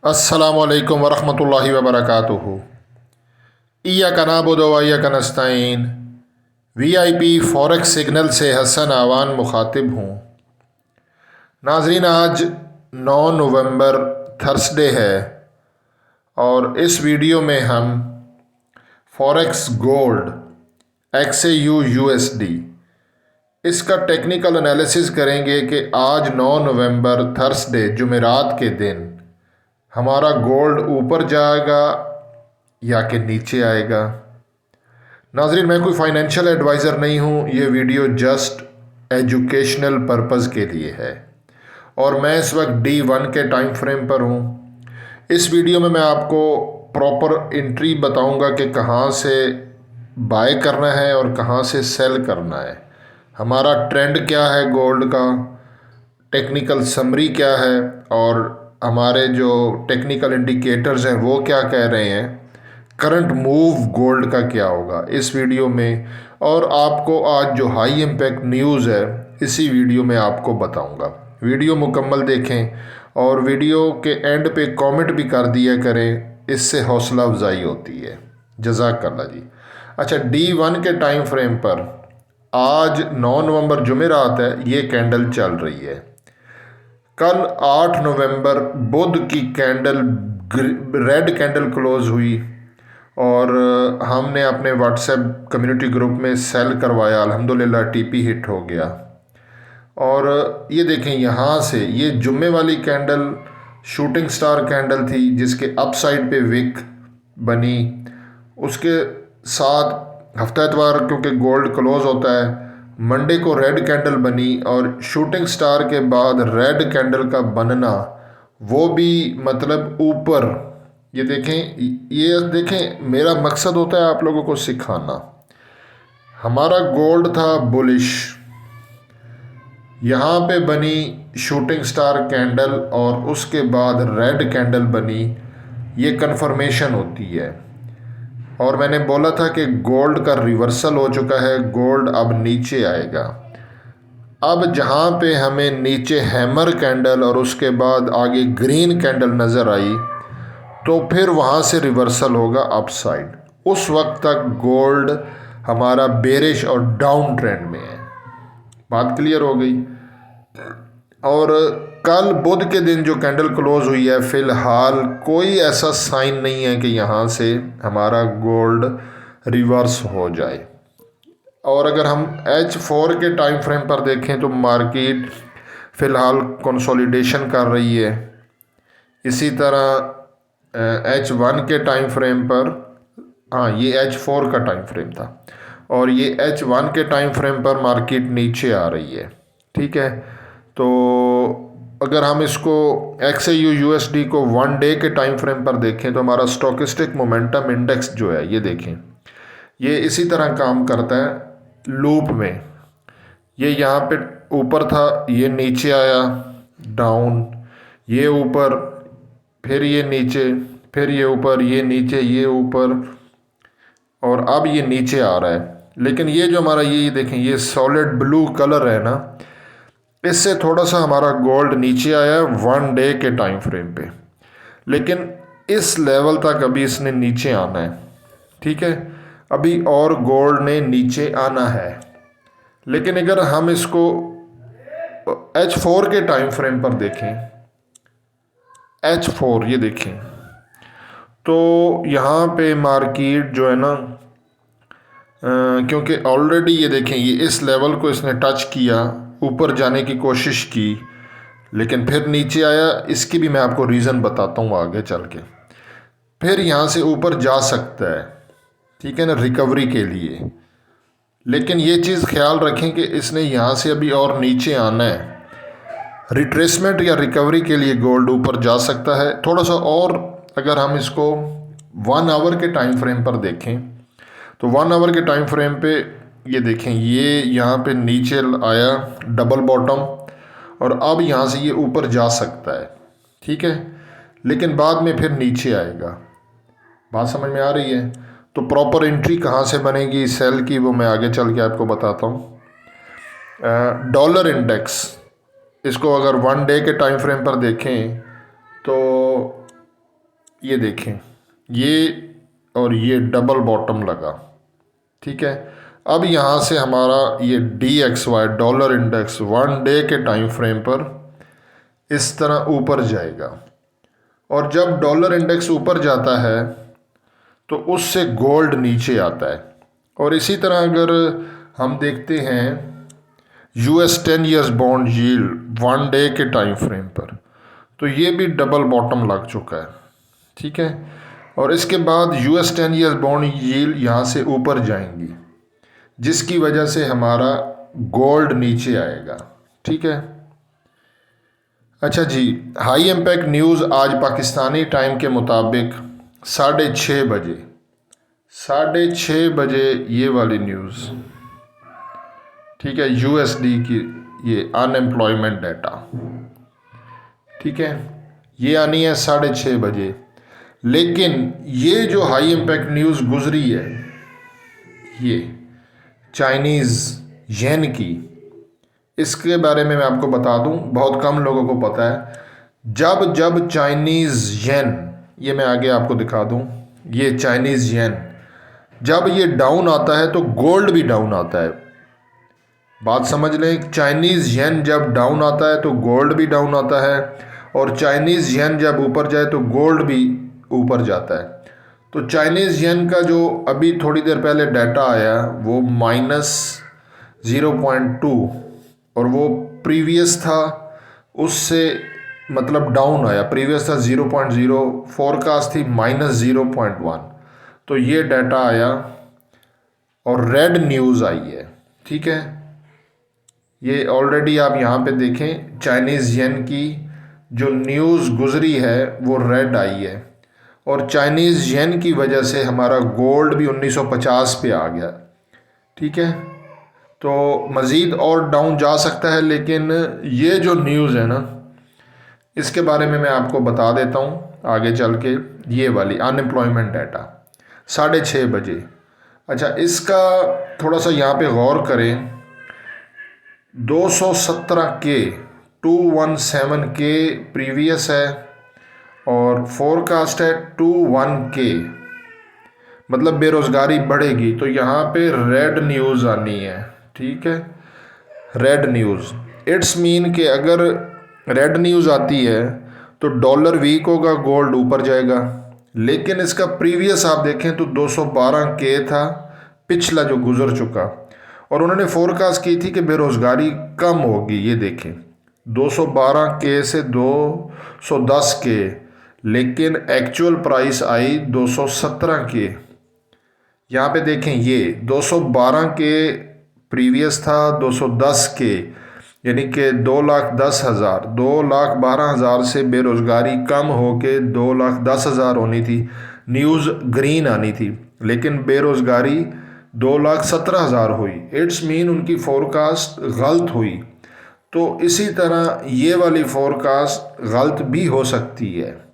अस्सलामुअलैकुम वरहमतुल्लाहि वबरकातुहू। इय्याका नअबुदु व इय्याका नस्तईन। वीआईपी फॉरेक्स सिग्नल से हसन आवान मुखातिब हूँ। नाजरीन, आज 9 नवंबर थर्सडे है और इस वीडियो में हम फॉरेक्स गोल्ड XAU USD इसका टेक्निकल एनालिसिस करेंगे कि आज 9 नवंबर थर्सडे जुमेरात के दिन हमारा गोल्ड ऊपर जाएगा या कि नीचे आएगा। नाजरीन, मैं कोई फाइनेंशियल एडवाइज़र नहीं हूँ, ये वीडियो जस्ट एजुकेशनल पर्पज़ के लिए है और मैं इस वक्त D1 के टाइम फ्रेम पर हूँ। इस वीडियो में मैं आपको प्रॉपर एंट्री बताऊँगा कि कहाँ से बाय करना है और कहाँ से सेल करना है, हमारा ट्रेंड क्या है गोल्ड का, टेक्निकल समरी क्या है और हमारे जो टेक्निकल इंडिकेटर्स हैं वो क्या कह रहे हैं, करंट मूव गोल्ड का क्या होगा इस वीडियो में। और आपको आज जो हाई इम्पैक्ट न्यूज़ है इसी वीडियो में आपको बताऊंगा। वीडियो मुकम्मल देखें और वीडियो के एंड पे कमेंट भी कर दिया करें, इससे हौसला अफजाई होती है। जज़ाकल्लाह जी। अच्छा, D1 के टाइम फ्रेम पर आज 9 नवंबर जुमेरात है, ये कैंडल चल रही है। कल 8 नवंबर बुध की कैंडल रेड कैंडल क्लोज हुई और हमने अपने व्हाट्सएप कम्युनिटी ग्रुप में सेल करवाया, अल्हम्दुलिल्लाह TP हिट हो गया। और ये देखें, यहाँ से ये जुम्मे वाली कैंडल शूटिंग स्टार कैंडल थी जिसके अप साइड पे विक बनी। उसके साथ हफ्ता एतवार क्योंकि गोल्ड क्लोज होता है, मंडे को रेड कैंडल बनी और शूटिंग स्टार के बाद रेड कैंडल का बनना वो भी मतलब ऊपर। ये देखें, मेरा मकसद होता है आप लोगों को सिखाना। हमारा गोल्ड था बुलिश, यहाँ पे बनी शूटिंग स्टार कैंडल और उसके बाद रेड कैंडल बनी, ये कन्फर्मेशन होती है। और मैंने बोला था कि गोल्ड का रिवर्सल हो चुका है, गोल्ड अब नीचे आएगा। अब जहाँ पे हमें नीचे हैमर कैंडल और उसके बाद आगे ग्रीन कैंडल नज़र आई तो फिर वहाँ से रिवर्सल होगा अपसाइड। उस वक्त तक गोल्ड हमारा बेरिश और डाउन ट्रेंड में है। बात क्लियर हो गई। और कल बुध के दिन जो कैंडल क्लोज हुई है, फ़िलहाल कोई ऐसा साइन नहीं है कि यहाँ से हमारा गोल्ड रिवर्स हो जाए। और अगर हम H4 के टाइम फ्रेम पर देखें तो मार्केट फ़िलहाल कंसोलिडेशन कर रही है। इसी तरह H1 के टाइम फ्रेम पर, हाँ ये H4 का टाइम फ्रेम था और ये H1 के टाइम फ्रेम पर मार्केट नीचे आ रही है। ठीक है, तो अगर हम इसको XAU USD को 1 डे के टाइम फ्रेम पर देखें तो हमारा स्टोकेस्टिक मोमेंटम इंडेक्स जो है, ये देखें, ये इसी तरह काम करता है लूप में। ये यहाँ पे ऊपर था, ये नीचे आया डाउन, ये ऊपर, फिर ये नीचे, फिर ये ऊपर, ये नीचे, ये ऊपर और अब ये नीचे आ रहा है। लेकिन ये जो हमारा ये देखें, ये सॉलिड ब्लू कलर है ना, इससे थोड़ा सा हमारा गोल्ड नीचे आया है 1 डे के टाइम फ्रेम पे, लेकिन इस लेवल तक अभी इसने नीचे आना है। ठीक है, अभी और गोल्ड ने नीचे आना है। लेकिन अगर हम इसको H4 के टाइम फ्रेम पर देखें, H4 ये देखें, तो यहाँ पे मार्केट जो है ना, क्योंकि ऑलरेडी ये देखें, ये इस लेवल को इसने टच किया, ऊपर जाने की कोशिश की लेकिन फिर नीचे आया। इसकी भी मैं आपको रीज़न बताता हूँ आगे चल के। फिर यहाँ से ऊपर जा सकता है, ठीक है ना, रिकवरी के लिए। लेकिन ये चीज़ ख्याल रखें कि इसने यहाँ से अभी और नीचे आना है। रिट्रेसमेंट या रिकवरी के लिए गोल्ड ऊपर जा सकता है थोड़ा सा और। अगर हम इसको 1 आवर के टाइम फ्रेम पर देखें तो 1 आवर के टाइम फ्रेम पे ये देखें, ये यहाँ पे नीचे आया डबल बॉटम और अब यहाँ से ये ऊपर जा सकता है। ठीक है, लेकिन बाद में फिर नीचे आएगा। बात समझ में आ रही है? तो प्रॉपर एंट्री कहाँ से बनेगी सेल की, वो मैं आगे चल के आपको बताता हूँ। डॉलर इंडेक्स, इसको अगर 1 डे के टाइम फ्रेम पर देखें तो ये देखें, ये और ये डबल बॉटम लगा, ठीक है। अब यहाँ से हमारा ये DXY डॉलर इंडेक्स 1 डे के टाइम फ्रेम पर इस तरह ऊपर जाएगा, और जब डॉलर इंडेक्स ऊपर जाता है तो उससे गोल्ड नीचे आता है। और इसी तरह अगर हम देखते हैं US 10 years bond yield 1 day के टाइम फ्रेम पर, तो ये भी डबल बॉटम लग चुका है, ठीक है। और इसके बाद US 10 ईयर्स बॉन्ड यील्ड यहाँ से ऊपर जाएंगी, जिसकी वजह से हमारा गोल्ड नीचे आएगा, ठीक है। अच्छा जी, हाई इम्पैक्ट न्यूज़ आज पाकिस्तानी टाइम के मुताबिक 6:30 बजे ये वाली न्यूज़, ठीक है, USD की ये अनएम्प्लॉयमेंट डाटा, ठीक है, ये आनी है 6:30 बजे। लेकिन ये जो हाई इम्पैक्ट न्यूज़ गुजरी है, ये चाइनीज़ येन की, इसके बारे में मैं आपको बता दूं, बहुत कम लोगों को पता है। जब जब चाइनीज़ येन, ये मैं आगे आपको दिखा दूं, ये चाइनीज़ येन जब ये डाउन आता है तो गोल्ड भी डाउन आता है। बात समझ लें, चाइनीज़ येन जब डाउन आता है तो गोल्ड भी डाउन आता है, और चाइनीज़ येन जब ऊपर जाए तो गोल्ड भी ऊपर जाता है। तो चाइनीज़ येन का जो अभी थोड़ी देर पहले डाटा आया वो -0.2, और वो प्रीवियस था उससे मतलब डाउन आया, प्रीवियस था 0.0, फोरकास्ट थी -0.1। तो ये डाटा आया और रेड न्यूज़ आई है, ठीक है। ये ऑलरेडी आप यहाँ पे देखें, चाइनीज़ येन की जो न्यूज़ गुजरी है वो रेड आई है, और चाइनीज़ येन की वजह से हमारा गोल्ड भी 1950 पे आ गया, ठीक है। तो मज़ीद और डाउन जा सकता है, लेकिन ये जो न्यूज़ है ना, इसके बारे में मैं आपको बता देता हूँ आगे चल के। ये वाली अनएम्प्लॉयमेंट डाटा 6:30 बजे। अच्छा, इसका थोड़ा सा यहाँ पे गौर करें, 217K 217K प्रीवियस है, और फोरकास्ट है 21K, मतलब बेरोज़गारी बढ़ेगी। तो यहाँ पे रेड न्यूज़ आनी है, ठीक है, रेड न्यूज़। इट्स मीन कि अगर रेड न्यूज़ आती है तो डॉलर वीक होगा, गोल्ड ऊपर जाएगा। लेकिन इसका प्रीवियस आप देखें तो 212K था पिछला जो गुजर चुका, और उन्होंने फोरकास्ट की थी कि बेरोज़गारी कम होगी। ये देखें, 212K से 210K, लेकिन एक्चुअल प्राइस आई 217K। यहाँ पे देखें, ये 212K प्रीवियस था, 210K, यानी कि 2,10,000, 2,12,000 से बेरोज़गारी कम होके 2,10,000 होनी थी, न्यूज़ ग्रीन आनी थी, लेकिन बेरोज़गारी 2,17,000 हुई। इट्स मीन उनकी फोरकास्ट गलत हुई। तो इसी तरह ये वाली फोरकास्ट गलत भी हो सकती है।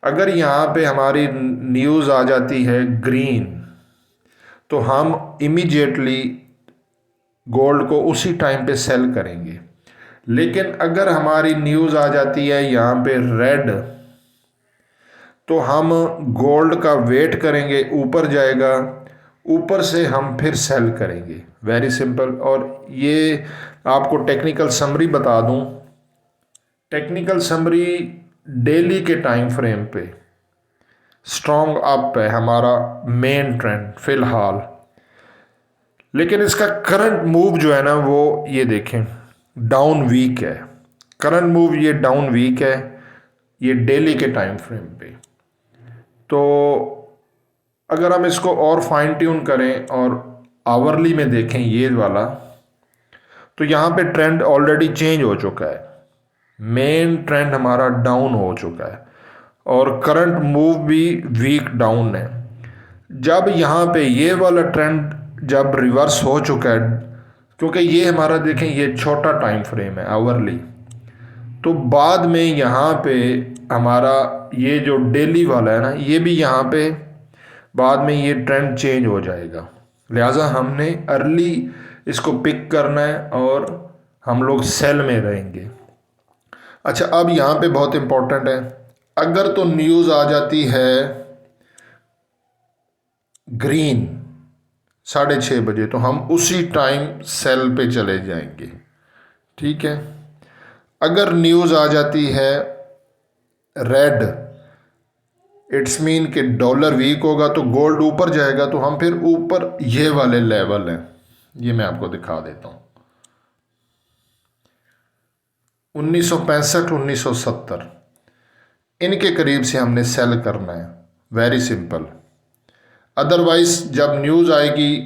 अगर यहाँ पे हमारी न्यूज़ आ जाती है ग्रीन, तो हम इमीडिएटली गोल्ड को उसी टाइम पे सेल करेंगे। लेकिन अगर हमारी न्यूज़ आ जाती है यहाँ पे रेड, तो हम गोल्ड का वेट करेंगे, ऊपर जाएगा, ऊपर से हम फिर सेल करेंगे। Very simple. और ये आपको टेक्निकल समरी बता दूं, टेक्निकल समरी डेली के टाइम फ्रेम पे स्ट्रॉन्ग अप है हमारा मेन ट्रेंड फ़िलहाल, लेकिन इसका करंट मूव जो है ना, वो ये देखें डाउन वीक है। करंट मूव ये डाउन वीक है, ये डेली के टाइम फ्रेम पे। तो अगर हम इसको और फाइन ट्यून करें और आवरली में देखें ये वाला, तो यहाँ पे ट्रेंड ऑलरेडी चेंज हो चुका है, मेन ट्रेंड हमारा डाउन हो चुका है, और करंट मूव भी वीक डाउन है। जब यहाँ पे ये वाला ट्रेंड जब रिवर्स हो चुका है, क्योंकि ये हमारा देखें ये छोटा टाइम फ्रेम है आवरली, तो बाद में यहाँ पे हमारा ये जो डेली वाला है ना, ये भी यहाँ पे बाद में ये ट्रेंड चेंज हो जाएगा। लिहाजा हमने अर्ली इसको पिक करना है और हम लोग सेल में रहेंगे। अच्छा, अब यहाँ पे बहुत इम्पोर्टेंट है, अगर तो न्यूज़ आ जाती है ग्रीन 6:30 तो हम उसी टाइम सेल पे चले जाएंगे, ठीक है। अगर न्यूज़ आ जाती है रेड, इट्स मीन कि डॉलर वीक होगा तो गोल्ड ऊपर जाएगा, तो हम फिर ऊपर ये वाले लेवल हैं, ये मैं आपको दिखा देता हूँ, 1965 1970 इनके करीब से हमने सेल करना है, वेरी सिंपल। अदरवाइज जब न्यूज़ आएगी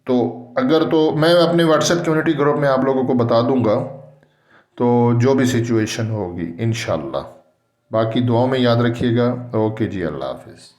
तो अगर तो मैं अपने व्हाट्सएप कम्युनिटी ग्रुप में आप लोगों को बता दूंगा, तो जो भी सिचुएशन होगी इंशाल्लाह। बाकी दुआओं में याद रखिएगा। ओके जी, अल्लाह हाफिज़।